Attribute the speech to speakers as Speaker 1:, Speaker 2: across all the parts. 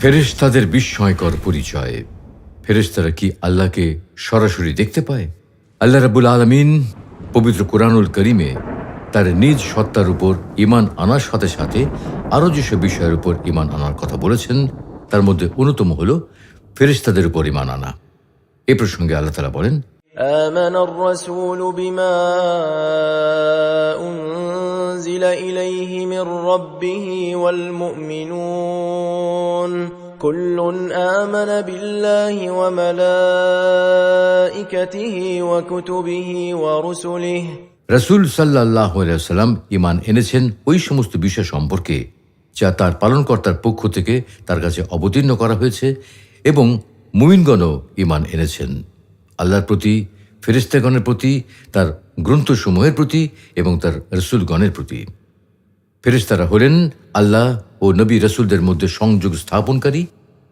Speaker 1: ফেরেশতাদের বিস্ময়কর পরিচয়। ফেরেশতারা কি আল্লাহকে সরাসরি দেখতে পায়? আল্লাহ রাব্বুল আলামিন পবিত্র কোরআনুল কারীমে তার নিজ সত্তার উপর ঈমান আনার সাথে সাথে আরও যেসব বিষয়ের উপর ঈমান আনার কথা বলেছেন, তার মধ্যে অন্যতম হল ফেরেশতাদের উপর ঈমান আনা। এ প্রসঙ্গে আল্লাহ তাআলা বলেন,
Speaker 2: آمن الرسول بما أنزل إليه من ربه والمؤمنون كل آمن بالله وملائكته وكتبه ورسله।
Speaker 1: রাসূল সাল্লাল্লাহু আলাইহি ওয়াসাল্লাম ঈমান এনেছেন ওই সমস্ত বিষয় সম্পর্কে যা তার পালনকর্তার পক্ষ থেকে তার কাছে অবতীর্ণ করা হয়েছে, এবং মুমিনগণও ঈমান এনেছেন আল্লাহর প্রতি, ফেরেশতাগণের প্রতি, তার গ্রন্থসমূহের প্রতি এবং তার রাসূলগণের প্রতি। ফেরেশতারা হলেন আল্লাহ ও নবী রাসূলদের মধ্যে সংযোগ স্থাপনকারী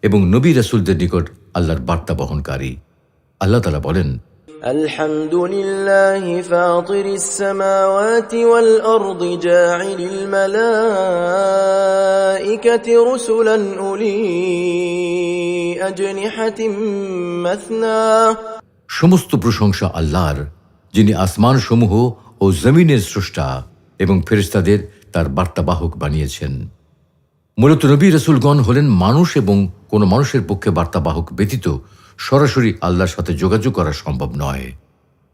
Speaker 1: এবং নবী রাসূলদের নিকট আল্লাহর বার্তা বহনকারী। আল্লাহ তাআলা বলেন,
Speaker 2: الحمد لله فاطر السماوات والأرض جاعل الملائكة رسلا أولي أجنحة مثنى।
Speaker 1: সমস্ত প্রশংসা আল্লাহর, যিনি আসমান সমূহ ও জমিনের স্রষ্টা এবং ফেরেশতাদের তার বার্তাবাহক বানিয়েছেন। মূলত নবী রাসূলগণ হলেন মানুষ, এবং কোনো মানুষের পক্ষে বার্তাবাহক ব্যতীত সরাসরি আল্লাহর সাথে যোগাযোগ করা সম্ভব নয়।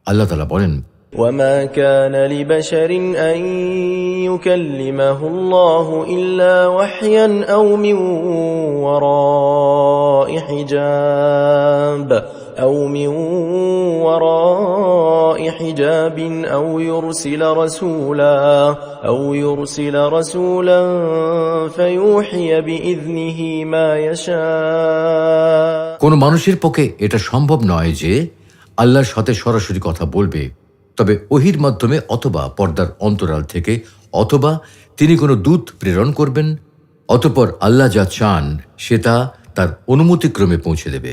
Speaker 1: আল্লাহ তাআলা বলেন,
Speaker 2: وما كان لبشر أن يكلمه الله إلا وحيا أو من وراء حجاب أو يرسل رسولا فيوحي بإذنه ما يشاء।
Speaker 1: কোনো মানুষের পক্ষে এটা সম্ভব নয় যে আল্লাহর সাথে সরাসরি কথা বলবে, তবে ওহীর মাধ্যমে অথবা পর্দার অন্তরাল থেকে, অথবা তিনি কোনো দূত প্রেরণ করবেন, অতঃপর আল্লাহ যা চান সে তা তার অনুমতিক্রমে পৌঁছে দেবে।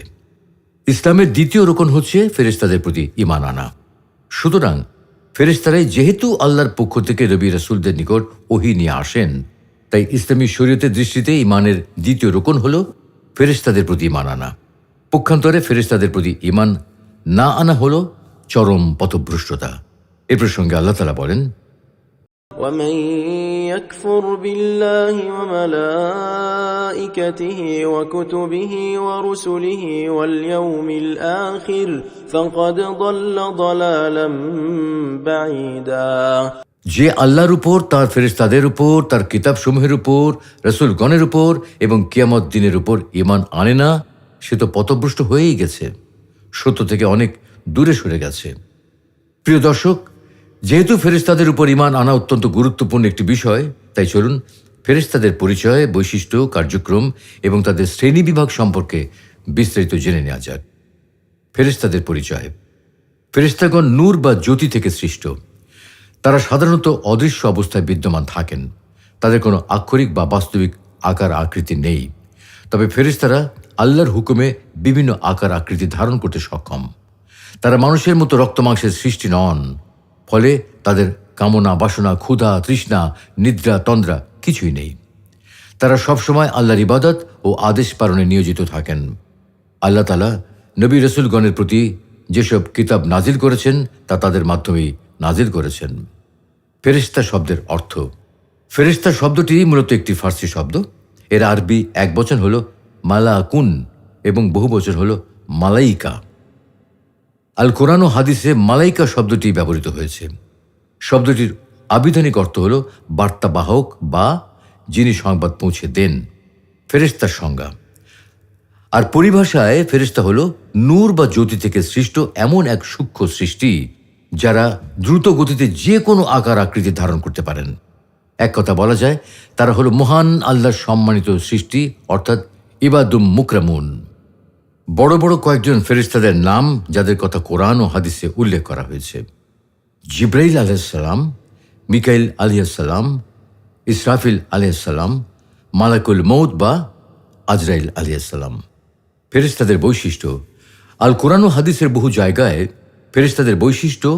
Speaker 1: ইসলামের দ্বিতীয় রকম হচ্ছে ফেরেশতাদের প্রতি ঈমান আনা। সুতরাং ফেরেশতারাই যেহেতু আল্লাহর পক্ষ থেকে নবী রাসূলদের নিকট ওহী নিয়ে আসেন, তাই ইসলামী শরীয়তের দৃষ্টিতে ঈমানের দ্বিতীয় রকম হল ফেরেশতাদের প্রতি ঈমান আনা। পক্ষান্তরে ফেরেশতাদের প্রতি ঈমান না আনা হল চরম পথভ্রষ্টতা। এ প্রসঙ্গে আল্লাহ তাআলা বলেন,
Speaker 2: ومن يكفر بالله وملائكته وكتبه ورسله واليوم الآخر فقد ضل ضلالا بعيدا।
Speaker 1: যে আল্লাহর উপর, তার ফেরেশতাদের উপর, তার কিতাবসমূহের উপর, রাসূলগণের উপর এবং কিয়ামত দিনের উপর ঈমান আনে না, সে তো পথভ্রষ্ট হয়েই গেছে, সত্য থেকে অনেক দূরে সরে গেছে। প্রিয় দর্শক, যেহেতু ফেরেশতাদের উপর ঈমান আনা অত্যন্ত গুরুত্বপূর্ণ একটি বিষয়, তাই চলুন ফেরেশতাদের পরিচয়, বৈশিষ্ট্য, কার্যক্রম এবং তাদের শ্রেণী বিভাগ সম্পর্কে বিস্তারিত জেনে নেওয়া যাক। ফেরেশতাদের পরিচয়। ফেরেশতাগণ নূর বা জ্যোতি থেকে সৃষ্ট। তারা সাধারণত অদৃশ্য অবস্থায় বিদ্যমান থাকেন। তাদের কোনো আক্ষরিক বা বাস্তবিক আকার আকৃতি নেই, তবে ফেরেশতারা আল্লাহর হুকুমে বিভিন্ন আকার আকৃতি ধারণ করতে সক্ষম। তারা মানুষের মতো রক্ত মাংসের সৃষ্টি নন, ফলে তাদের কামনা, বাসনা, ক্ষুধা, তৃষ্ণা, নিদ্রা, তন্দ্রা কিছুই নেই। তারা সবসময় আল্লাহর ইবাদত ও আদেশ পালনে নিয়োজিত থাকেন। আল্লাহ তাআলা নবী রাসূলগণের প্রতি যেসব কিতাব নাজিল করেছেন তা তাদের মাধ্যমেই নাজিল করেছেন। ফেরেশতা শব্দের অর্থ। ফেরেশতা শব্দটি মূলত একটি ফার্সি শব্দ। এর আরবি একবচন হল মালাকুন এবং বহুবচন হল মালাইকা। আল কোরআন ও হাদিসে মালাইকা শব্দটি ব্যবহৃত হয়েছে। শব্দটির আবিধানিক অর্থ হল বার্তাবাহক বা যিনি সংবাদ পৌঁছে দেন, ফেরেশতার সংজ্ঞা। আর পরিভাষায় ফেরেশতা হল নূর বা জ্যোতি থেকে সৃষ্ট এমন এক সূক্ষ্ম সৃষ্টি যারা দ্রুত গতিতে যে কোনো আকার আকৃতি ধারণ করতে পারেন। এক কথা বলা যায়, তারা হল মহান আল্লাহর সম্মানিত সৃষ্টি, অর্থাৎ ইবাদুম মুকরামুন। বড় বড় কয়েকজন ফেরেশতাদের নাম যাদের কথা কোরআন ও হাদিসে উল্লেখ করা হয়েছে: জিবরাইল আলাইহিস সালাম, মিকাইল আলাইহিস সালাম, ইসরাফিল আলাইহিস সালাম, মালাকুল মউত বা আজরাইল আলাইহিস সালাম। ফেরেশতাদের বৈশিষ্ট্য। আল কোরআন ও হাদিসের বহু জায়গায় ফেরেশতাদের বৈশিষ্ট্য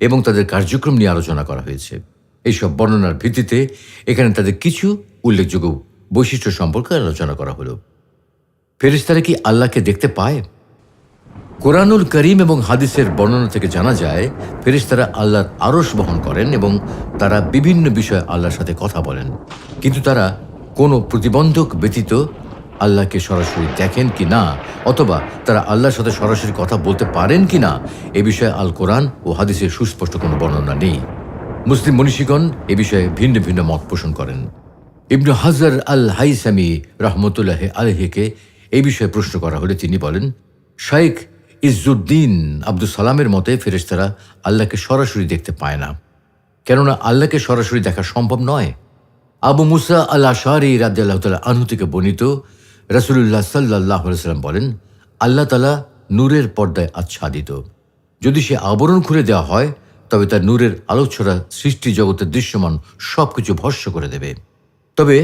Speaker 1: এবং তাদের কার্যক্রম নিয়ে আলোচনা করা হয়েছে। এইসব বর্ণনার ভিত্তিতে এখানে তাদের কিছু উল্লেখযোগ্য বৈশিষ্ট্য সম্পর্কে আলোচনা করা হলো। ফেরেশতারা কি আল্লাহকে দেখতে পায়? কোরআনুল করিম এবং হাদিসের বর্ণনা থেকে জানা যায় ফেরেশতারা আল্লাহর আরশ বহন করেন এবং তারা বিভিন্ন বিষয়ে আল্লাহর সাথে কথা বলেন, কিন্তু তারা কোনো প্রতিবন্ধক ব্যতীত আল্লাহকে সরাসরি দেখেন কি না, অথবা তারা আল্লাহর সাথে সরাসরি কথা বলতে পারেন কি না, এ বিষয়ে আল কোরআন ও হাদিসের সুস্পষ্ট কোনো বর্ণনা নেই। মুসলিম মনীষীগণ এ বিষয়ে ভিন্ন ভিন্ন মত পোষণ করেন। ইবনু হাজার আল হাইসামি রহমতুল্লাহ আলহিকে এই বিষয়ে প্রশ্ন করা হলে তিনি বলেন, শাইখ ইজ্জুদ্দিন আব্দুল সালামের মতে ফেরেশতারা আল্লাহকে সরাসরি দেখতে পায় না, কেননা আল্লাহকে সরাসরি দেখা সম্ভব নয়। আবু মুসা আল আশআরী রাদিয়াল্লাহু তাআলা আনহু থেকে বর্ণিত, রাসূলুল্লাহ সাল্লাল্লাহু আলাইহি ওয়াসাল্লাম বলেন, আল্লাহ তাআলা নূরের পর্দায় আচ্ছাদিত। যদি সে আবরণ খুলে দেওয়া হয় তবে তার নূরের আলোকছড়া সৃষ্টি জগতের দৃশ্যমান সবকিছু ভস্ম করে দেবে। তবে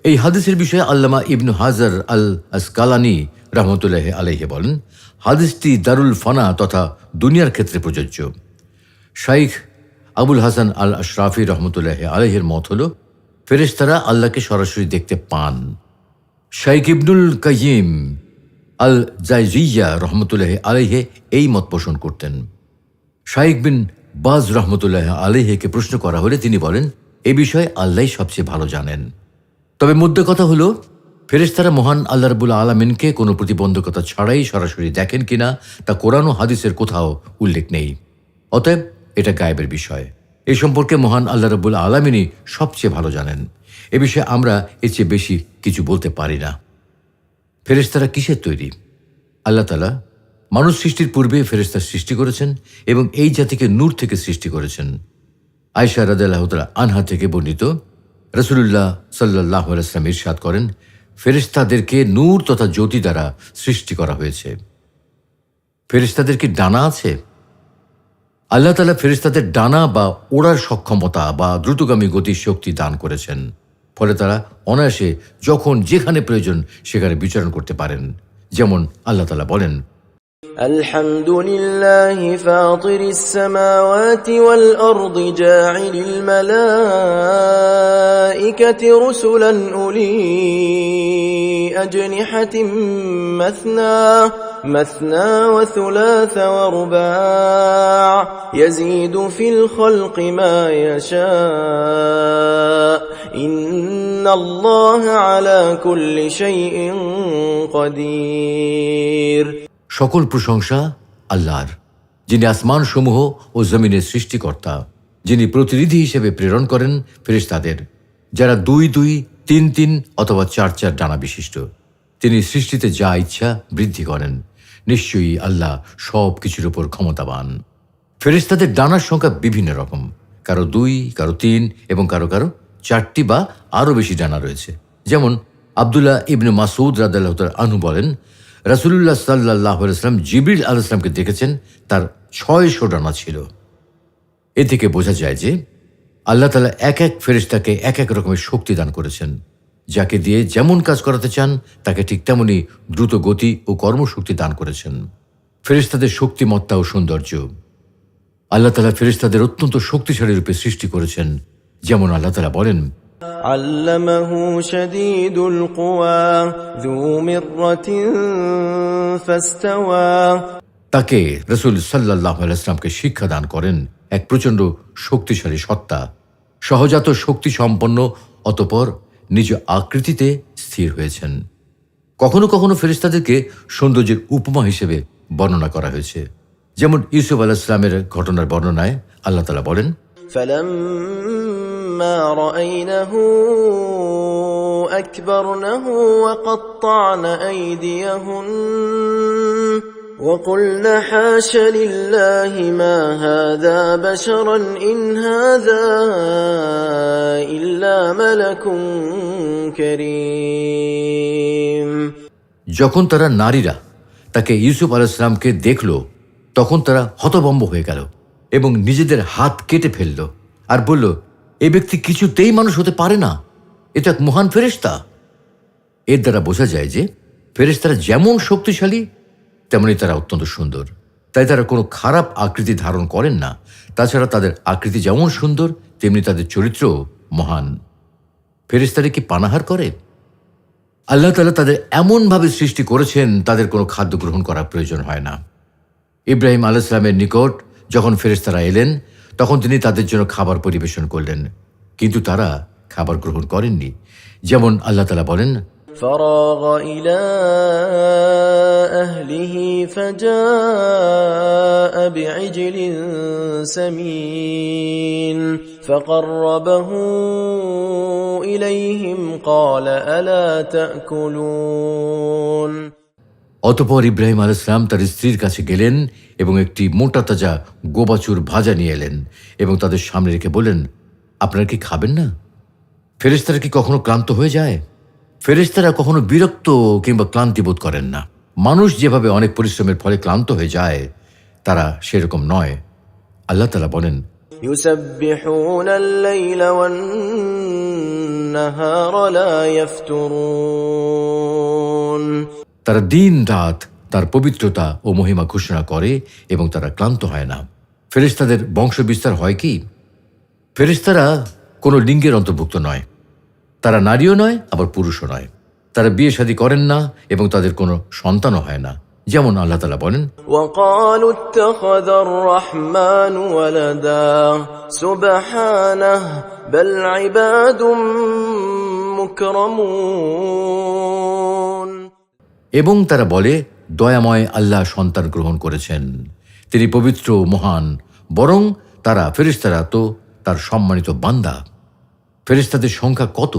Speaker 1: এই হাদিসের বিষয়ে আল্লামা ইবনু হাজার আল আসকালানি রহমতুল্লাহ আলাইহি বলেন, হাদিসটি দারুল ফানা তথা দুনিয়ার ক্ষেত্রে প্রযোজ্য। শাইখ আবুল হাসান আল আশরাফি রহমতুল্লাহ আলাইহির মত হল ফেরেশতারা আল্লাহকে সরাসরি দেখতে পান। শাইখ ইবনুল কাইয়িম আল জাইজিয়া রহমতুল্লাহ আলাইহি এই মত পোষণ করতেন। শাইখ বিন বাজ রহমতুল্লাহ আলাইহিকে প্রশ্ন করা হলে তিনি বলেন, এ বিষয়ে আল্লাহই সবচেয়ে ভালো জানেন। তবে মুদ্রা কথা হলো, ফেরেশতারা মহান আল্লাহ রাব্বুল আলামিনকে কোনো প্রতিবন্ধকতা ছাড়াই সরাসরি দেখেন কিনা তা কোরআন ও হাদিসের কোথাও উল্লেখ নেই। অতএব এটা গায়েবের বিষয়। এ সম্পর্কে মহান আল্লাহ রাব্বুল আলামিনই সবচেয়ে ভালো জানেন। এ বিষয়ে আমরা এর চেয়ে বেশি কিছু বলতে পারি না। ফেরেশতারা কিসের তৈরি? আল্লাহ তাআলা মানুষ সৃষ্টির পূর্বে ফেরেশতা সৃষ্টি করেছেন এবং এই জাতিকে নূর থেকে সৃষ্টি করেছেন। আয়েশা রাদিয়াল্লাহু তাআলা আনহা থেকে বর্ণিত, রাসূলুল্লাহ সাল্লাল্লাহু আলাইহি ওয়াসাল্লাম ইরশাদ করেন, ফেরেশতাদেরকে নূর তথা জ্যোতি দ্বারা সৃষ্টি করা হয়েছে। ফেরেশতাদের কি ডানা আছে? আল্লাহ তাআলা ফেরেশতাদের ডানা বা ওড়ার সক্ষমতা বা দ্রুতগামী গতির শক্তি দান করেছেন, ফলে তারা অনায়াসে যখন যেখানে প্রয়োজন সেখানে বিচরণ করতে পারেন। যেমন আল্লাহ তাআলা বলেন,
Speaker 2: الحمد لله فاطر السماوات والأرض جاعل الملائكة رسلا أولي أجنحة مثنى وثلاث ورباع يزيد في الخلق ما يشاء إن الله على كل شيء قدير।
Speaker 1: সকল প্রশংসা আল্লাহর, যিনি আসমান সমূহ ও জমিনের সৃষ্টিকর্তা, যিনি প্রতিনিধি হিসেবে প্রেরণ করেন ফেরেশতাদের, যারা 2 2, 3 3 অথবা 4 4 ডানা বিশিষ্ট। তিনি সৃষ্টিতে যা ইচ্ছা বৃদ্ধি করেন। নিশ্চয়ই আল্লাহ সব কিছুর উপর ক্ষমতাবান। ফেরেশতাদের ডানার সংখ্যা বিভিন্ন রকম, কারো 2, কারো 3 এবং কারো কারো 4টি বা আরও বেশি ডানা রয়েছে। যেমন আব্দুল্লাহ ইবনে মাসউদ রাদিয়াল্লাহু তাআলা আনহু বলেন, রাসূলুল্লাহ সাল্লাল্লাহু আলাইহি ওয়াসাল্লাম জিবরিল আলাইহিস সালামকে দেখেছেন, তার 600 ডানা ছিল। এ থেকে বোঝা যায় যে আল্লাহ তাআলা এক এক ফেরেশতাকে এক এক রকমের শক্তি দান করেছেন। যাকে দিয়ে যেমন কাজ করাতে চান তাকে ঠিক তেমনি দ্রুত গতি ও কর্মশক্তি দান করেছেন। ফেরেশতাদের শক্তিমত্তা ও সৌন্দর্য, আল্লাহ তাআলা ফেরেশতাদের অত্যন্ত শক্তিশালী রূপে সৃষ্টি করেছেন। যেমন আল্লাহ তাআলা বলেন,
Speaker 2: علمه شديد القوى ذو مرة فاستوى।
Speaker 1: তাকে রাসূল সাল্লাল্লাহু আলাইহি ওয়াসাল্লামকে শিক্ষা দান করেন এক প্রচণ্ড শক্তিশালী সত্তা, সহজাত শক্তি সম্পন্ন, অতঃপর নিজ আকৃতিতে স্থির হয়েছেন। কখনো কখনো ফেরেশতাদেরকে সৌন্দর্যের উপমা হিসেবে বর্ণনা করা হয়েছে। যেমন ইউসুফ আলাইহিস সালামের ঘটনার বর্ণনায় আল্লাহ তাআলা বলেন,
Speaker 2: فلما رأينه أكبرنه وقطعن أيديهن وقلن حاش لله ما هذا بشرا إن هذا إلا ملك كريم।
Speaker 1: যখন তারা নারীরা তাকে ইউসুফ আলাইহিস সালামকে দেখল তখন তারা হতভম্ব হয়ে গেল এবং নিজেদের হাত কেটে ফেলল আর বলল, এই ব্যক্তি কিছুতেই মানুষ হতে পারে না, এটা এক মহান ফেরেশতা। এর দ্বারা বোঝা যায় যে ফেরেশতারা যেমন শক্তিশালী তেমনি তারা অত্যন্ত সুন্দর। তাই তারা কোনো খারাপ আকৃতি ধারণ করেন না। তাছাড়া তাদের আকৃতি যেমন সুন্দর তেমনি তাদের চরিত্রও মহান। ফেরেশতারা কি পানাহার করে? আল্লাহ তাআলা তাদের এমনভাবে সৃষ্টি করেছেন তাদের কোনো খাদ্য গ্রহণ করার প্রয়োজন হয় না। ইব্রাহিম আলাইহিস সালামের নিকট যখন ফেরেশতারা এলেন তখন তিনি তাদের জন্য খাবার পরিবেশন করলেন, কিন্তু তারা খাবার গ্রহণ করেননি। যেমন আল্লাহ তাআলা বলেন,
Speaker 2: فراغ إلى أهله فجاء بعجل سمين فقربه إليهم قال ألا تأكلون।
Speaker 1: অতঃপর ইব্রাহিম আলাইহিস সালাম তার স্ত্রীর কাছে গেলেন এবং একটি মোটা তাজা গোবাচুর ভাজা নিয়ে এলেন এবং তাদের সামনে রেখে বললেন, আপনারা কি খাবেন না? ফেরেশতারা কি কখনো ক্লান্ত হয়ে যায়? ফেরেশতারা কখনো বিরক্ত কিংবা ক্লান্তি বোধ করেন না। মানুষ যেভাবে অনেক পরিশ্রমের ফলে ক্লান্ত হয়ে যায়, তারা সেরকম নয়। আল্লাহ তাআলা বলেন,
Speaker 2: يسبحون الليل والنهار لا يفترون।
Speaker 1: তারা দিন রাত তার পবিত্রতা ও মহিমা ঘোষণা করে এবং তারা ক্লান্ত হয় না। ফেরেশতাদের বংশ বিস্তার হয় কি? ফেরেশতারা কোনো লিঙ্গের অন্তর্ভুক্ত নয়, তারা নারীও নয় আবার পুরুষও নয়। তারা বিয়ে শাদী করেন না এবং তাদের কোনো সন্তানও হয় না। যেমন আল্লাহ তাআলা বলেন,
Speaker 2: وقالوا اتخذ الرحمن ولدا سبحانه بل عباد مكرمون।
Speaker 1: এবং তারা বলে, দয়াময় আল্লাহ সন্তান গ্রহণ করেছেন, তিনি পবিত্র ও মহান, বরং তারা ফেরেশতারা তো তার সম্মানিত বান্দা। ফেরেশতাদের সংখ্যা কত?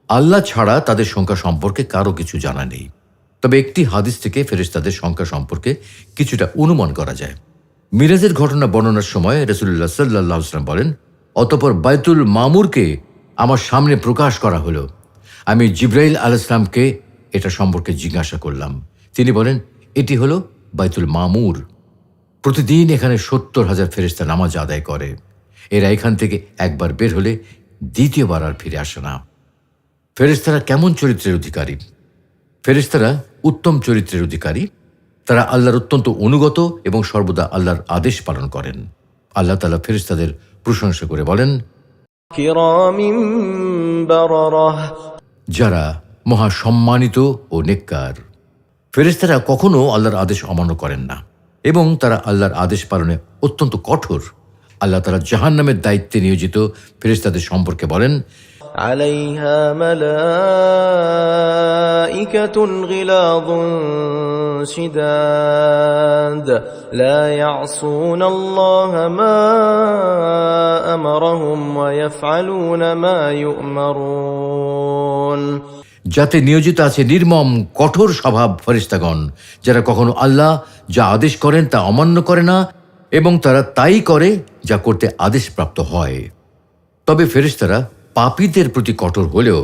Speaker 1: আল্লাহ ছাড়া তাদের সংখ্যা সম্পর্কে কারো কিছু জানা নেই। তবে একটি হাদিস থেকে ফেরেশতাদের সংখ্যা সম্পর্কে কিছুটা অনুমান করা যায়। মিরাজের ঘটনা বর্ণনার সময় রাসূলুল্লাহ সাল্লাল্লাহু আলাইহি ওয়াসাল্লাম বলেন, অতঃপর বাইতুল মামুরকে আমার সামনে প্রকাশ করা হলো। আমি জিবরাইল আলাইহিস সালামকে এটা সম্পর্কে জিজ্ঞাসা করলাম। তিনি বলেন, এটি হলো বাইতুল মামুর। প্রতিদিন এখানে ৭০,০০০ ফেরেশতা নামাজ আদায় করে। এরা এখান থেকে একবার বের হলে দ্বিতীয়বার আর ফিরে আসে না। ফেরেশতারা কেমন চরিত্রের অধিকারী? ফেরেশতারা উত্তম চরিত্রের অধিকারী। তারা আল্লাহর অত্যন্ত অনুগত এবং সর্বদা আল্লাহর আদেশ পালন করেন। আল্লাহ তাআলা ফেরেশতাদের প্রশংসা করে বলেন,
Speaker 2: كرام بررة।
Speaker 1: যারা মহা সম্মানিত ও নেককার। ফেরেশতারা কখনো আল্লাহর আদেশ অমান্য করেন না এবং তারা আল্লাহর আদেশ পালনে অত্যন্ত কঠোর। আল্লাহ তাআলা জাহান্নামের দায়িত্বে নিয়োজিত ফেরেশতাদের সম্পর্কে বলেন,
Speaker 2: عليها ملائكة غلاظ شداد لا يعصون الله ما أمرهم ويفعلون ما يؤمرون।
Speaker 1: যাতে নিয়োজিত আছে নির্মম কঠোর স্বভাব ফেরেশতাগণ, যারা কখনো আল্লাহ যা আদেশ করেন তা অমান্য করে না এবং তারা তাই করে যা করতে আদেশপ্রাপ্ত হয়। তবে ফেরেশতারা পাপীদের প্রতি কঠোর হলেও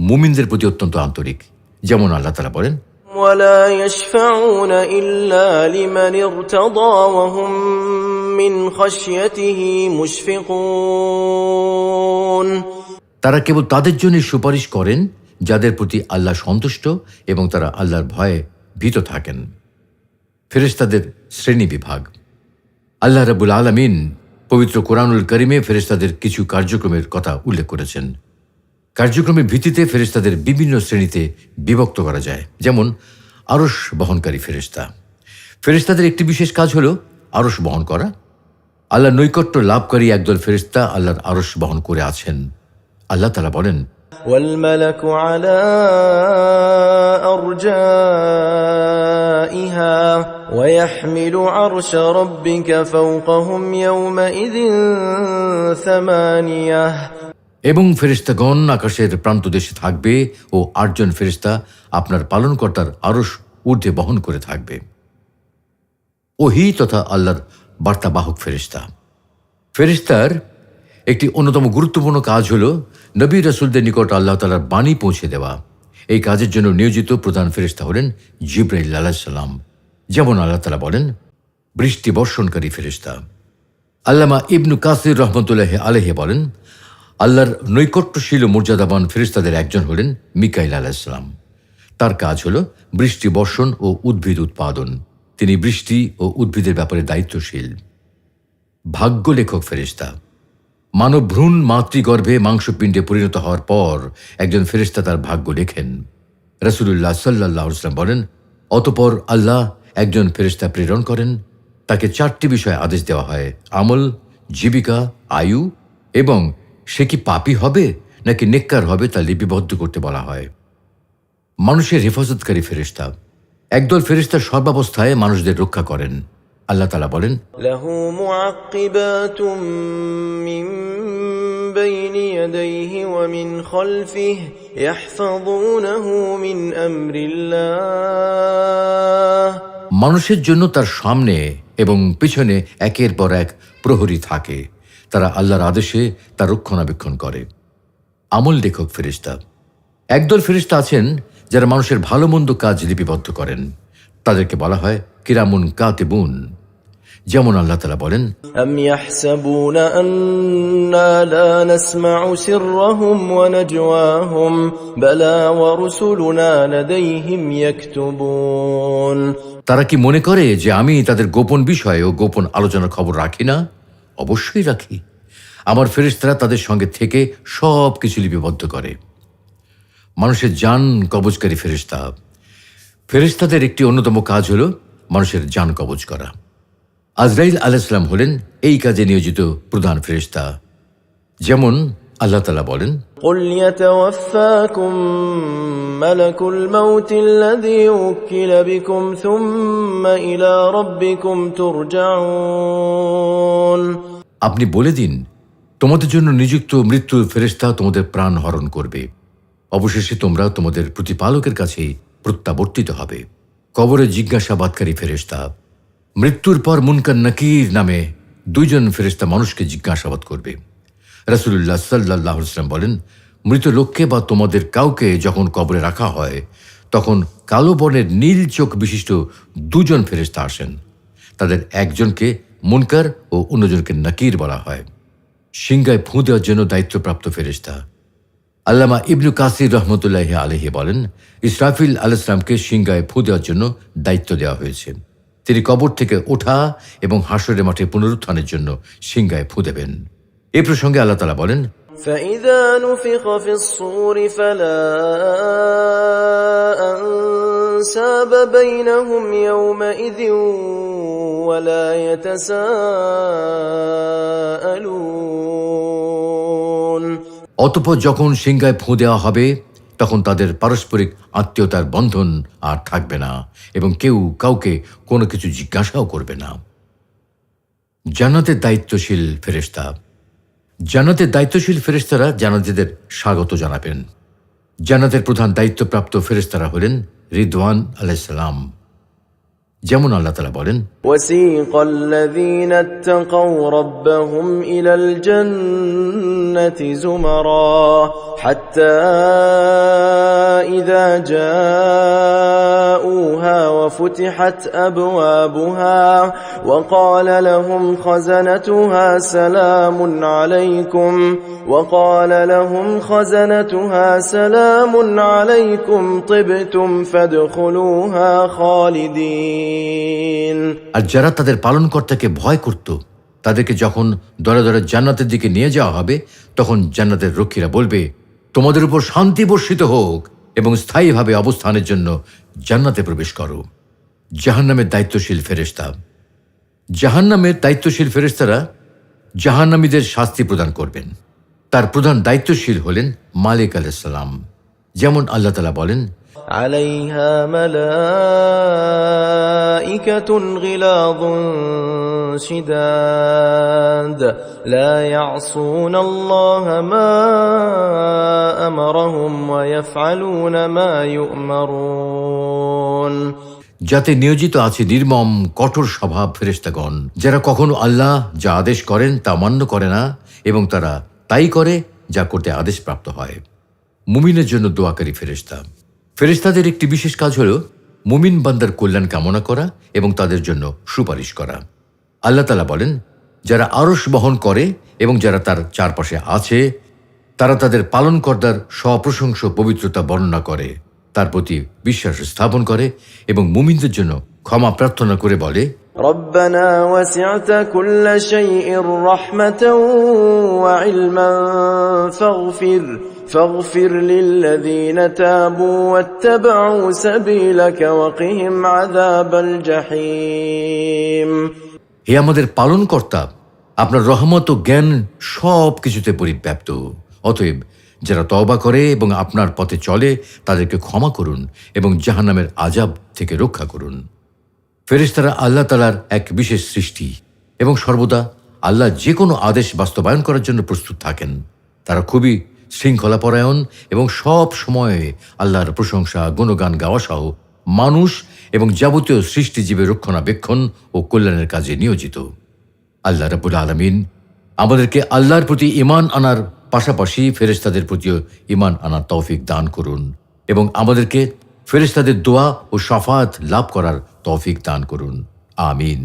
Speaker 1: মুমিনদের প্রতি অত্যন্ত আন্তরিক। যেমন আল্লাহ তাআলা বলেন,
Speaker 2: ولا يشفعون إلا لمن ارتضى وهم من خشيته مشفقون।
Speaker 1: তারা কেবল তাদের জন্য সুপারিশ করেন যাদের প্রতি আল্লাহ সন্তুষ্ট এবং তারা আল্লাহর ভয়ে ভীত থাকেন। ফেরেশতাদের শ্রেণী বিভাগ। আল্লাহ রাব্বুল আলামিন পবিত্র কোরআনুল কারিমে ফেরেশতাদের কিছু কার্যক্রমের কথা উল্লেখ করেছেন। কার্যক্রমের ভিত্তিতে ফেরেশতাদের বিভিন্ন শ্রেণীতে বিভক্ত করা যায়। যেমন আরশ বহনকারী ফেরেশতা। ফেরেশতাদের একটি বিশেষ কাজ হলো আরশ বহন করা। আল্লাহর নৈকট্য লাভকারী একদল ফেরেশতা আল্লাহর আরশ বহন করে আছেন। আল্লাহ তাআলা বলেন,
Speaker 2: والملك على أرجائها ويحمل عرش ربك فوقهم يومئذ ثمانية।
Speaker 1: এবং ফেরেশতাগণ আকাশের প্রান্তদেশে থাকবে ও ৮ জন ফেরেশতা আপনার পালনকর্তার আরশ ঊর্ধ্বে বহন করে থাকবে। ওহী তথা আল্লাহর বার্তাবাহক ফেরেশতা। ফেরেশতার একটি অন্যতম গুরুত্বপূর্ণ কাজ হল নবী রাসূলদের নিকট আল্লাহ তাআলার বাণী পৌঁছে দেওয়া। এই কাজের জন্য নিয়োজিত প্রধান ফেরেশতা হলেন জিবরাইল আলাইহিস সালাম। যেমন আল্লাহ তাআলা বলেন, বৃষ্টি বর্ষণকারী ফেরেশতা। আল্লামা ইবনু কাসির রহমতুল্লাহি আলাইহি বলেন, আল্লাহর নৈকট্যশীল ও মর্যাদাবান ফেরেশতাদের একজন হলেন মিকাইল আলাইহিস সালাম। তার কাজ হল বৃষ্টি বর্ষণ ও উদ্ভিদ উৎপাদন। তিনি বৃষ্টি ও উদ্ভিদের ব্যাপারে দায়িত্বশীল। ভাগ্য লেখক ফেরেশতা। মানব ভ্রূণ মাতৃগর্ভে মাংসপিণ্ডে পরিণত হওয়ার পর একজন ফেরেশতা তার ভাগ্য লেখেন। রাসূলুল্লাহ সাল্লাল্লাহু আলাইহি ওয়াসাল্লাম বলেন, অতঃপর আল্লাহ একজন ফেরেশতা প্রেরণ করেন। তাকে 4টি বিষয়ে আদেশ দেওয়া হয়: আমল, জীবিকা, আয়ু এবং সে কি পাপী হবে নাকি নেককার হবে তা লিপিবদ্ধ করতে বলা হয়। মানুষের হেফাজতকারী ফেরেশতা। একদল ফেরেশতা সর্বাবস্থায় মানুষদের রক্ষা করেন। আল্লাহ তাআলা বলেন,
Speaker 2: له معقبات من بين يديه ومن خلفه يحفظونه من أمر الله
Speaker 1: মানুষের জন্য তার সামনে এবং পিছনে একের পর এক প্রহরী থাকে। তারা আল্লাহর আদেশে তার রক্ষণাবেক্ষণ করে। আমল লেখক ফেরেশতা। একদল ফেরেশতা আছেন যারা মানুষের ভালো মন্দ কাজ লিপিবদ্ধ করেন। তাদেরকে বলা হয় কিরামুন কাতিবুন। যেমন আল্লাহ তাআলা বলেন,
Speaker 2: أم يحسبون أنا لا نسمع سرهم ونجواهم بلى ورسلنا لديهم يكتبون
Speaker 1: তারা কি মনে করে যে আমি তাদের গোপন বিষয় ও গোপন আলোচনার খবর রাখি না? অবশ্যই রাখি। আমার ফেরেশতারা তাদের সঙ্গে থেকে সব কিছু লিপিবদ্ধ করে। মানুষের জান কবজকারী ফেরেশতা। ফেরেশতাদের একটি অন্যতম কাজ হলো মানুষের জান কবজ করা। আজরাইল আলাইহিস সালাম হলেন এই কাজে নিয়োজিত প্রধান ফেরেশতা। যেমন আল্লাহ তাআলা বলেন,
Speaker 2: قل يتوفاكم ملك الموت الذي وكل بكم ثم إلى ربكم ترجعون
Speaker 1: আপনি বলে দিন, তোমাদের জন্য নিযুক্ত মৃত্যুর ফেরেশতা তোমাদের প্রাণ হরণ করবে। অবশেষে তোমরা তোমাদের প্রতিপালকের কাছেই প্রত্যাবর্তিত হবে। কবরে জিজ্ঞাসাবাদকারী ফেরেশতা। মৃত্যুর পর মুনকার নাকির নামে 2 জন ফেরেশতা মানুষকে জিজ্ঞাসাবাদ করবে। রাসূলুল্লাহ সাল্লাল্লাহু আলাইহি ওয়াসাল্লাম বলেন, মৃত লোককে বা তোমাদের কাউকে যখন কবরে রাখা হয় তখন কালো বর্ণের নীল চোখ বিশিষ্ট 2 জন ফেরেশতা আসেন। তাদের একজনকে মুনকার ও অন্যজনকে নাকির বলা হয়। সিংহায় ফু দেওয়ার জন্য দায়িত্বপ্রাপ্ত ফেরেশতা। আল্লামা ইবনু কাসির রহমতুল্লাহি আলাইহি বলেন, ইসরাফিল আলাইহিস সালামকে সিংহায় ফু দেওয়ার জন্য দায়িত্ব দেওয়া হয়েছে। তিনি কবর থেকে ওঠা এবং হাসরের মাঠে পুনরুত্থানের জন্য সিংহায় ফু দেবেন। এ প্রসঙ্গে আল্লাহ তাআলা বলেন,
Speaker 2: فإذا نفخ في الصور فلا أنساب بينهم يومئذ ولا يتساءلون
Speaker 1: অতঃপর যখন সিংহায় ফু দেওয়া হবে তখন তাদের পারস্পরিক আত্মীয়তার বন্ধন আর থাকবে না এবং কেউ কাউকে কোনো কিছু জিজ্ঞাসাও করবে না। জান্নাতের দায়িত্বশীল ফেরেশতা। জান্নাতের দায়িত্বশীল ফেরেশতারা জান্নাতীদের স্বাগত জানাবেন। জান্নাতের প্রধান দায়িত্বপ্রাপ্ত ফেরেশতারা হলেন রিদওয়ান আলাইহিস সালাম। যেমন আল্লাহ তাআলা বলেন,
Speaker 2: وسيق الذين اتقوا ربهم إلى الجنة زمرا حتى إذا جاءوها وفتحت أبوابها وقال لهم خزنتها سلام عليكم طبتم فادخلوها خالدين
Speaker 1: আর যারা তাদের পালনকর্তাকে ভয় করত তাদেরকে যখন দরে দরে জান্নাতের দিকে নিয়ে যাওয়া হবে তখন জান্নাতের রক্ষীরা বলবে, তোমাদের উপর শান্তি বর্ষিত হোক এবং স্থায়ীভাবে অবস্থানের জন্য জান্নাতে প্রবেশ করো। জাহান্নামের দায়িত্বশীল ফেরেশতা। জাহান্নামের দায়িত্বশীল ফেরেশতারা জাহান্নামীদের শাস্তি প্রদান করবেন। তার প্রধান দায়িত্বশীল হলেন মালিক আলাইহিস সালাম। যেমন আল্লাহ তাআলা বলেন,
Speaker 2: عليها ملائكة غلاظ شداد لا يعصون الله ما أمرهم ويفعلون ما يؤمرون
Speaker 1: যাতে নিয়োজিত আছে নির্মম কঠোর স্বভাব ফেরেশতাগণ, যারা কখনো আল্লাহ যা আদেশ করেন তা মান্য করে না এবং তারা তাই করে যা করতে আদেশপ্রাপ্ত হয়। মুমিনের জন্য দোয়াকারী ফেরেশতা। ফেরেশতাদের একটি বিশেষ কাজ হলো মুমিন বান্দার কল্যাণ কামনা করা এবং তাদের জন্য সুপারিশ করা। আল্লাহ তাআলা বলেন, যারা আরশ বহন করে এবং যারা তার চারপাশে আছে তারা তাদের পালনকর্তার সপ্রশংস পবিত্রতা বর্ণনা করে, তার প্রতি বিশ্বাস স্থাপন করে এবং মুমিনদের জন্য ক্ষমা প্রার্থনা করে বলে,
Speaker 2: ربنا وسعت كل شيء رحمة وعلما فاغفر للذين تابوا واتبعوا سبيلك وقهم عذاب الجحيم
Speaker 1: হে আমাদের পালনকর্তা, আপনার রহমত ও জ্ঞান সব কিছুতে পরিব্যাপ্ত। অতএব যারা তওবা করে এবং আপনার পথে চলে তাদেরকে ক্ষমা করুন এবং জাহান্নামের আযাব থেকে রক্ষা করুন। ফেরেশতারা আল্লাহ তাআলার এক বিশেষ সৃষ্টি এবং সর্বদা আল্লাহ যে কোনো আদেশ বাস্তবায়ন করার জন্য প্রস্তুত থাকেন। তারা খুবই শৃঙ্খলাপরায়ণ এবং সব সময়ে আল্লাহর প্রশংসা গুণগান গাওয়া সহ মানুষ এবং যাবতীয় সৃষ্টিজীবের রক্ষণাবেক্ষণ ও কল্যাণের কাজে নিয়োজিত। আল্লাহ রাব্বুল আলামিন আমাদেরকে আল্লাহর প্রতি ঈমান আনার পাশাপাশি ফেরেশতাদের প্রতিও ঈমান আনার তৌফিক দান করুন এবং আমাদেরকে ফেরেশতাদের দোয়া ও শাফাআত লাভ করার তৌফিক দান করুন। আমিন।